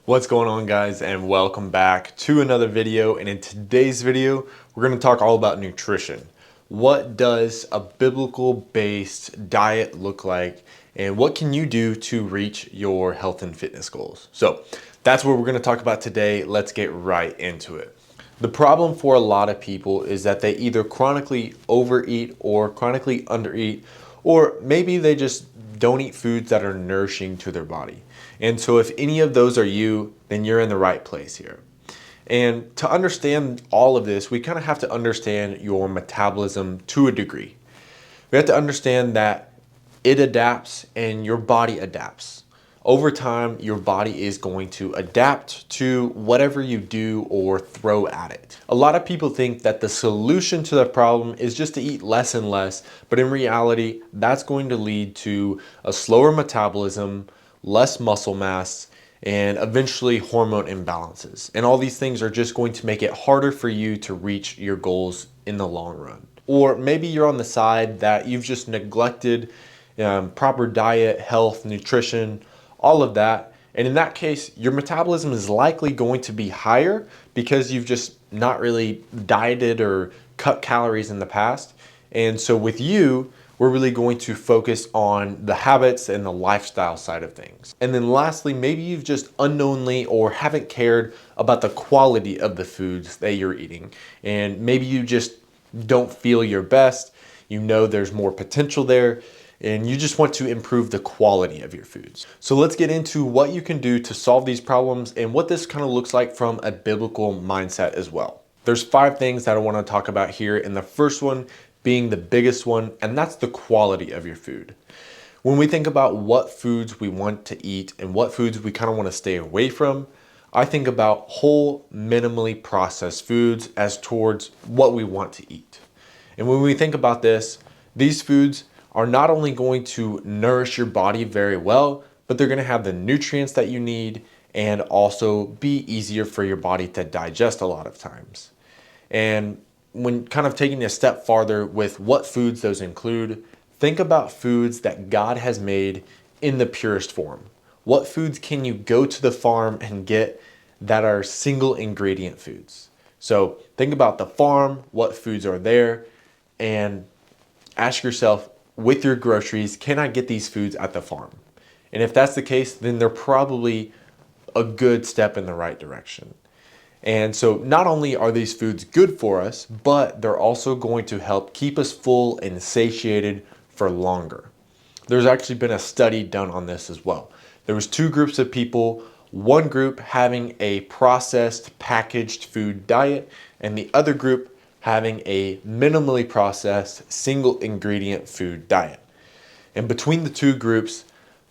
What's going on, guys, and welcome back to another video. And in today's video, we're going to talk all about nutrition. What does a biblical based diet look like, and what can you do to reach your health and fitness goals? So that's what we're going to talk about today. Let's get right into it. The problem for a lot of people is that they either chronically overeat or chronically undereat, or maybe they just don't eat foods that are nourishing to their body. And so if any of those are you, then you're in the right place here. And to understand all of this, we kind of have to understand your metabolism to a degree. We have to understand that it adapts and your body adapts. Over time, your body is going to adapt to whatever you do or throw at it. A lot of people think that the solution to the problem is just to eat less and less, but in reality, that's going to lead to a slower metabolism, less muscle mass, and eventually hormone imbalances. And all these things are just going to make it harder for you to reach your goals in the long run. Or maybe you're on the side that you've just neglected proper diet, health, nutrition, all of that. And in that case, your metabolism is likely going to be higher because you've just not really dieted or cut calories in the past. And so with you, we're really going to focus on the habits and the lifestyle side of things. And then lastly, maybe you've just unknowingly or haven't cared about the quality of the foods that you're eating. And maybe you just don't feel your best. You know there's more potential there, and you just want to improve the quality of your foods. So let's get into what you can do to solve these problems and what this kind of looks like from a biblical mindset as well. There's 5 things that I want to talk about here, and the first one being the biggest one, and that's the quality of your food. When we think about what foods we want to eat and what foods we kind of want to stay away from, I think about whole, minimally processed foods as towards what we want to eat. And when we think about this, these foods are not only going to nourish your body very well, but they're going to have the nutrients that you need and also be easier for your body to digest a lot of times. And when kind of taking a step farther with what foods those include, think about foods that God has made in the purest form. What foods can you go to the farm and get that are single ingredient foods? So think about the farm, what foods are there, and ask yourself, with your groceries, can I get these foods at the farm? And if that's the case, then they're probably a good step in the right direction. And so not only are these foods good for us, but they're also going to help keep us full and satiated for longer. There's actually been a study done on this as well. There was 2 groups of people, one group having a processed packaged food diet, and the other group having a minimally processed single ingredient food diet. And between the 2 groups,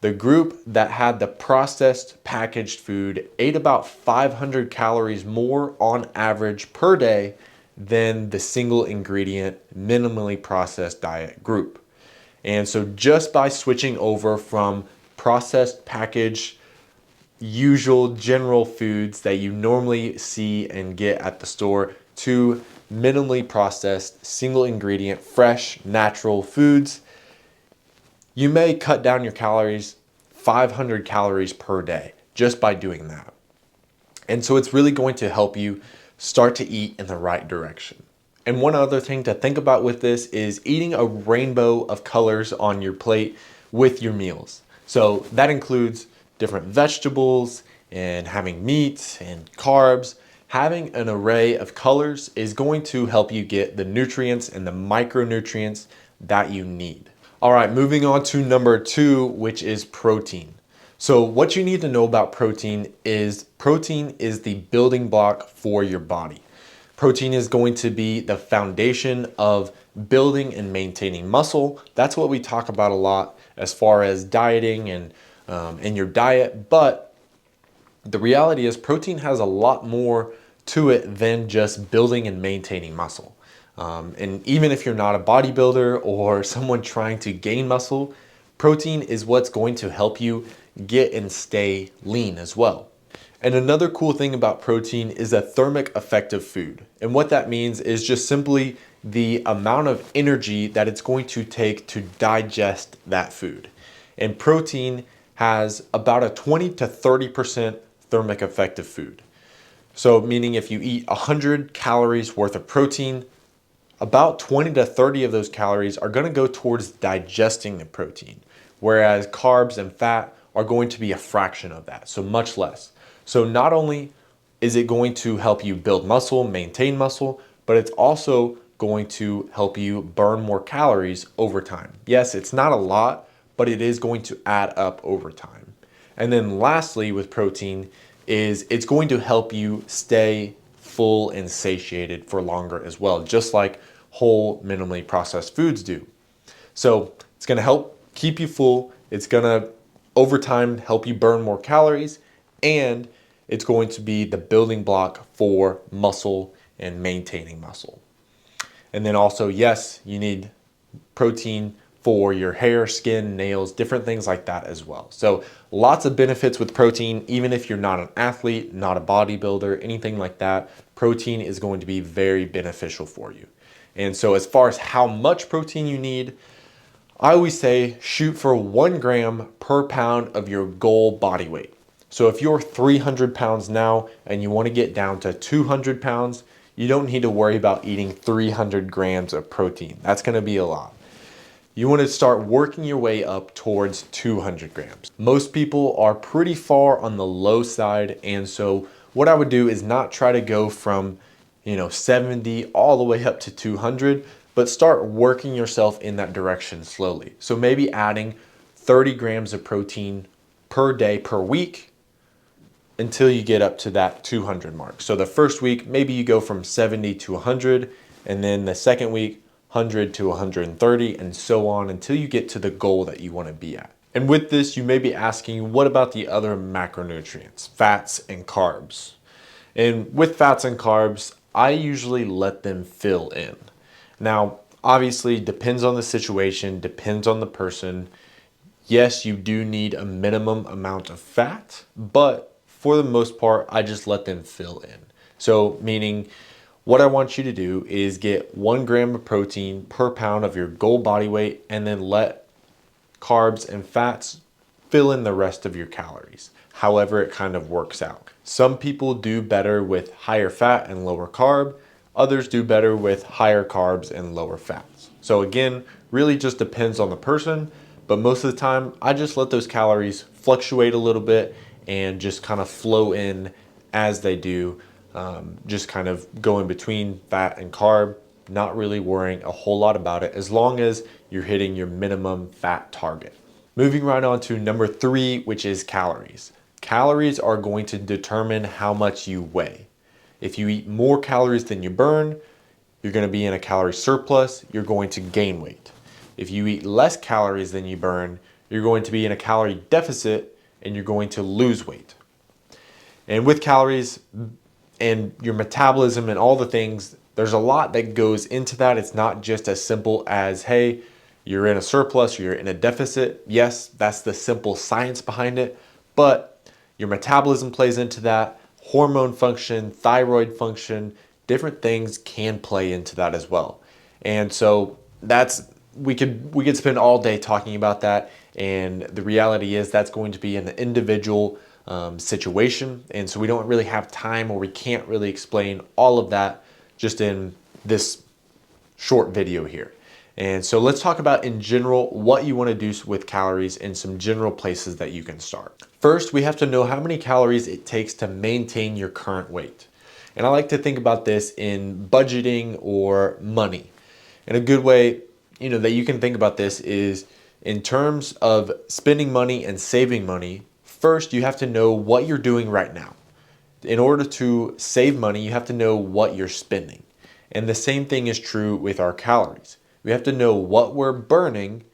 the group that had the processed packaged food ate about 500 calories more on average per day than the single ingredient minimally processed diet group. And so just by switching over from processed packaged usual general foods that you normally see and get at the store to minimally processed single ingredient fresh natural foods, you may cut down your calories 500 calories per day just by doing that. And so it's really going to help you start to eat in the right direction. And one other thing to think about with this is eating a rainbow of colors on your plate with your meals. So that includes different vegetables and having meats and carbs. Having an array of colors is going to help you get the nutrients and the micronutrients that you need. All right, moving on to number 2, which is protein. So what you need to know about protein is the building block for your body. Protein is going to be the foundation of building and maintaining muscle. That's what we talk about a lot as far as dieting and in your diet. But the reality is protein has a lot more to it than just building and maintaining muscle. And even if you're not a bodybuilder or someone trying to gain muscle, protein is what's going to help you get and stay lean as well. And another cool thing about protein is a thermic effective food. And what that means is just simply the amount of energy that it's going to take to digest that food. And protein has about a 20 to 30% thermic effective food. So meaning if you eat 100 calories worth of protein, about 20 to 30 of those calories are going to go towards digesting the protein, whereas carbs and fat are going to be a fraction of that, so much less. So not only is it going to help you build muscle, maintain muscle, but it's also going to help you burn more calories over time. Yes, it's not a lot, but it is going to add up over time. And then lastly with protein is it's going to help you stay full and satiated for longer as well, just like whole minimally processed foods do. So it's going to help keep you full. It's going to over time help you burn more calories, and it's going to be the building block for muscle and maintaining muscle. And then also, yes, you need protein for your hair, skin, nails, different things like that as well. So lots of benefits with protein, even if you're not an athlete, not a bodybuilder, anything like that, protein is going to be very beneficial for you. And so as far as how much protein you need, I always say shoot for 1 gram per pound of your goal body weight. So if you're 300 pounds now and you want to get down to 200 pounds, you don't need to worry about eating 300 grams of protein. That's going to be a lot. You want to start working your way up towards 200 grams. Most people are pretty far on the low side, and so what I would do is not try to go from 70 all the way up to 200, but start working yourself in that direction slowly. So maybe adding 30 grams of protein per day per week until you get up to that 200 mark. So the first week, maybe you go from 70 to 100, and then the second week, 100 to 130, and so on until you get to the goal that you want to be at. And with this, you may be asking, what about the other macronutrients, fats and carbs? And with fats and carbs, I usually let them fill in. Now, obviously, depends on the situation, depends on the person. Yes, you do need a minimum amount of fat, but for the most part, I just let them fill in. So meaning what I want you to do is get 1 gram of protein per pound of your goal body weight, and then let carbs and fats fill in the rest of your calories, however it kind of works out. Some people do better with higher fat and lower carb. Others do better with higher carbs and lower fats. So again, really just depends on the person, but most of the time I just let those calories fluctuate a little bit and just kind of flow in as they do, just kind of going between fat and carb, not really worrying a whole lot about it as long as you're hitting your minimum fat target. Moving right on to number 3, which is calories. Calories are going to determine how much you weigh. If you eat more calories than you burn, you're going to be in a calorie surplus, you're going to gain weight. If you eat less calories than you burn, you're going to be in a calorie deficit and you're going to lose weight. And with calories and your metabolism and all the things, there's a lot that goes into that. It's not just as simple as, hey, you're in a surplus or you're in a deficit. Yes, that's the simple science behind it, but your metabolism plays into that, hormone function, thyroid function, different things can play into that as well. And so we could spend all day talking about that, and the reality is that's going to be an individual situation, and so we don't really have time, or we can't really explain all of that just in this short video here. And so let's talk about in general what you want to do with calories and some general places that you can start. First, we have to know how many calories it takes to maintain your current weight. And I like to think about this in budgeting or money. And a good way that you can think about this is in terms of spending money and saving money. First, you have to know what you're doing right now. In order to save money, you have to know what you're spending. And the same thing is true with our calories. We have to know what we're burning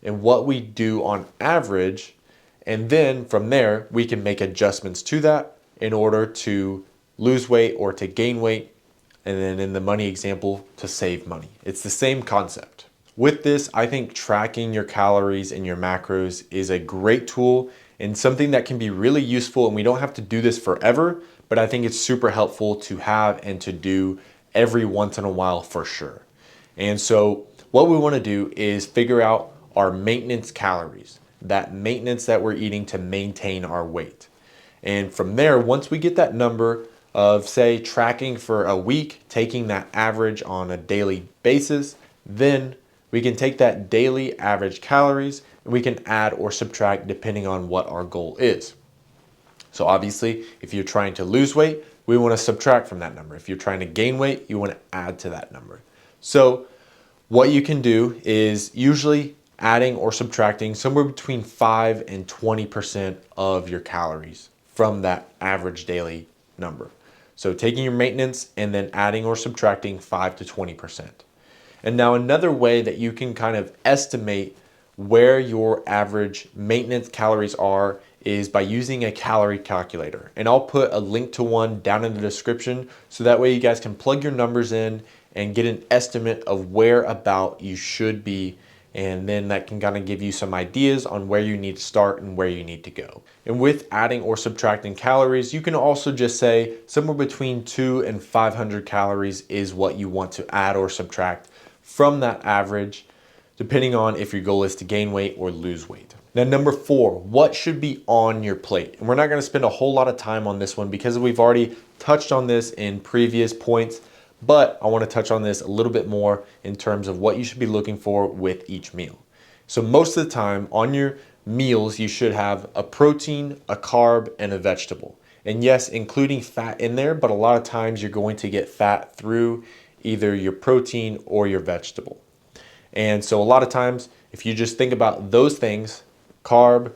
and what we do on average, and then from there we can make adjustments to that in order to lose weight or to gain weight, and then in the money example, to save money. It's the same concept. With this, I think tracking your calories and your macros is a great tool and something that can be really useful, and we don't have to do this forever, but I think it's super helpful to have and to do every once in a while for sure. And so what we want to do is figure out our maintenance calories, that maintenance that we're eating to maintain our weight. And from there, once we get that number of, say, tracking for a week, taking that average on a daily basis, then we can take that daily average calories and we can add or subtract depending on what our goal is. So obviously, if you're trying to lose weight, we want to subtract from that number. If you're trying to gain weight, you want to add to that number. So what you can do is usually adding or subtracting somewhere between 5 and 20% of your calories from that average daily number. So taking your maintenance and then adding or subtracting 5 to 20%. And now another way that you can kind of estimate where your average maintenance calories are is by using a calorie calculator. And I'll put a link to one down in the description so that way you guys can plug your numbers in and get an estimate of where about you should be, and then that can kind of give you some ideas on where you need to start and where you need to go. And with adding or subtracting calories, you can also just say somewhere between 200 and 500 calories is what you want to add or subtract from that average, depending on if your goal is to gain weight or lose weight. Now, number 4, what should be on your plate? And we're not going to spend a whole lot of time on this one because we've already touched on this in previous points, but I want to touch on this a little bit more in terms of what you should be looking for with each meal. So most of the time on your meals, you should have a protein, a carb, and a vegetable. And yes, including fat in there, but a lot of times you're going to get fat through either your protein or your vegetable. And so a lot of times, if you just think about those things, carb,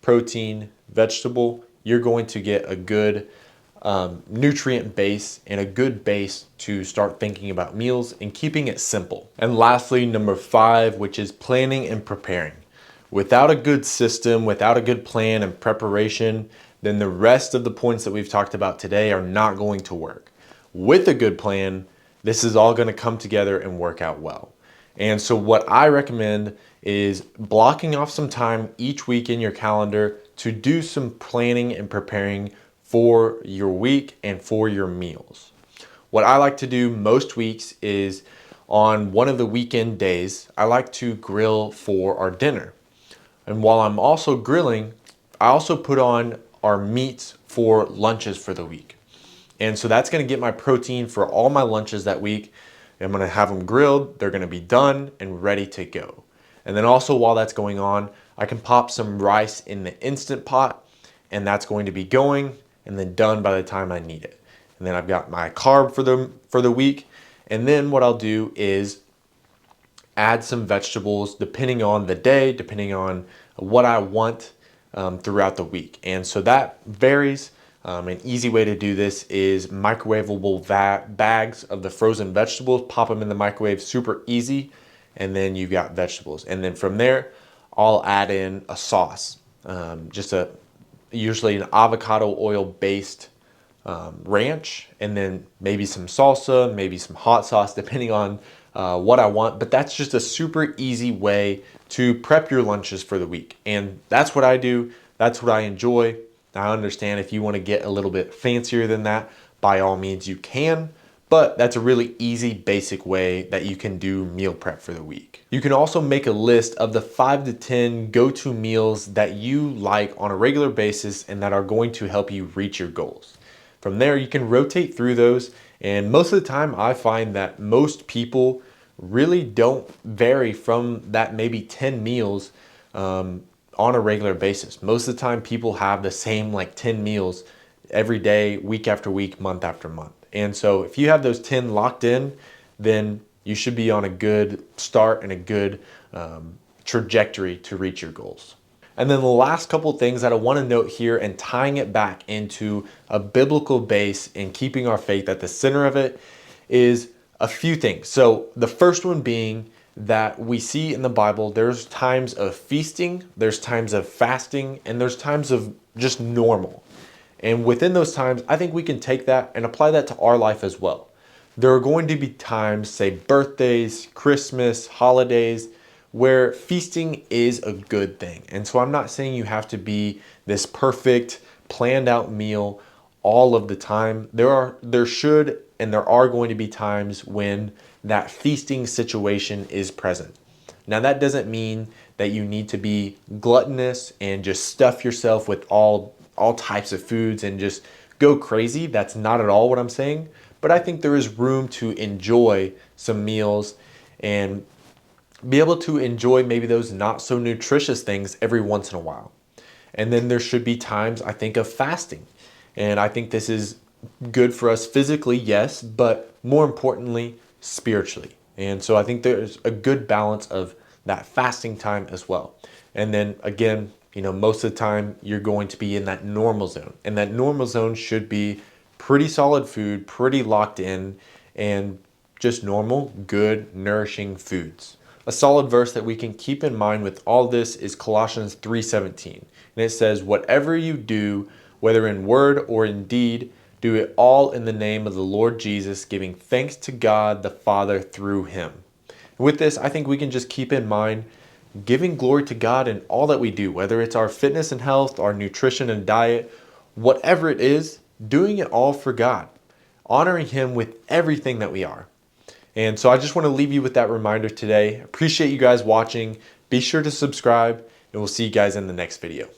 protein, vegetable, you're going to get a good nutrient base and a good base to start thinking about meals and keeping it simple. And lastly, number 5, which is planning and preparing. Without a good system, without a good plan and preparation, then the rest of the points that we've talked about today are not going to work. With a good plan, this is all going to come together and work out well. And so what I recommend is blocking off some time each week in your calendar to do some planning and preparing for your week and for your meals. What I like to do most weeks is on one of the weekend days, I like to grill for our dinner. And while I'm also grilling, I also put on our meats for lunches for the week. And so that's going to get my protein for all my lunches that week. I'm going to have them grilled, they're going to be done and ready to go. And then also while that's going on, I can pop some rice in the Instant Pot, and that's going to be going and then done by the time I need it. And then I've got my carb for the week. And then what I'll do is add some vegetables depending on the day, depending on what I want throughout the week. And so that varies. An easy way to do this is microwavable bags of the frozen vegetables. Pop them in the microwave, super easy. And then you've got vegetables. And then from there, I'll add in a sauce. Usually an avocado oil based ranch, and then maybe some salsa, maybe some hot sauce, depending on what I want. But that's just a super easy way to prep your lunches for the week. And that's what I do. That's what I enjoy. I understand if you want to get a little bit fancier than that, by all means you can, but that's a really easy, basic way that you can do meal prep for the week. You can also make a list of the 5 to 10 go-to meals that you like on a regular basis and that are going to help you reach your goals. From there, you can rotate through those, and most of the time I find that most people really don't vary from that maybe 10 meals on a regular basis. Most of the time people have the same like 10 meals every day, week after week, month after month. And so if you have those 10 locked in, then you should be on a good start and a good trajectory to reach your goals. And then the last couple things that I want to note here, and tying it back into a biblical base and keeping our faith at the center of it, is a few things. So the first one being that we see in the Bible, there's times of feasting, there's times of fasting, and there's times of just normal. And within those times, I think we can take that and apply that to our life as well. There are going to be times, say birthdays, Christmas, holidays, where feasting is a good thing. And so I'm not saying you have to be this perfect, planned out meal all of the time. There should and there are going to be times when that feasting situation is present. Now that doesn't mean that you need to be gluttonous and just stuff yourself with all all types of foods and just go crazy. That's not at all what I'm saying. But I think there is room to enjoy some meals and be able to enjoy maybe those not so nutritious things every once in a while. And then there should be times, I think, of fasting. And I think this is good for us physically, yes, but more importantly, spiritually. And so I think there's a good balance of that fasting time as well. And then again, most of the time you're going to be in that normal zone. And that normal zone should be pretty solid food, pretty locked in, and just normal, good, nourishing foods. A solid verse that we can keep in mind with all this is Colossians 3:17. And it says, "Whatever you do, whether in word or in deed, do it all in the name of the Lord Jesus, giving thanks to God the Father through him." And with this, I think we can just keep in mind giving glory to God in all that we do, whether it's our fitness and health, our nutrition and diet, whatever it is, doing it all for God, honoring him with everything that we are. And so I just want to leave you with that reminder today. Appreciate you guys watching. Be sure to subscribe, and we'll see you guys in the next video.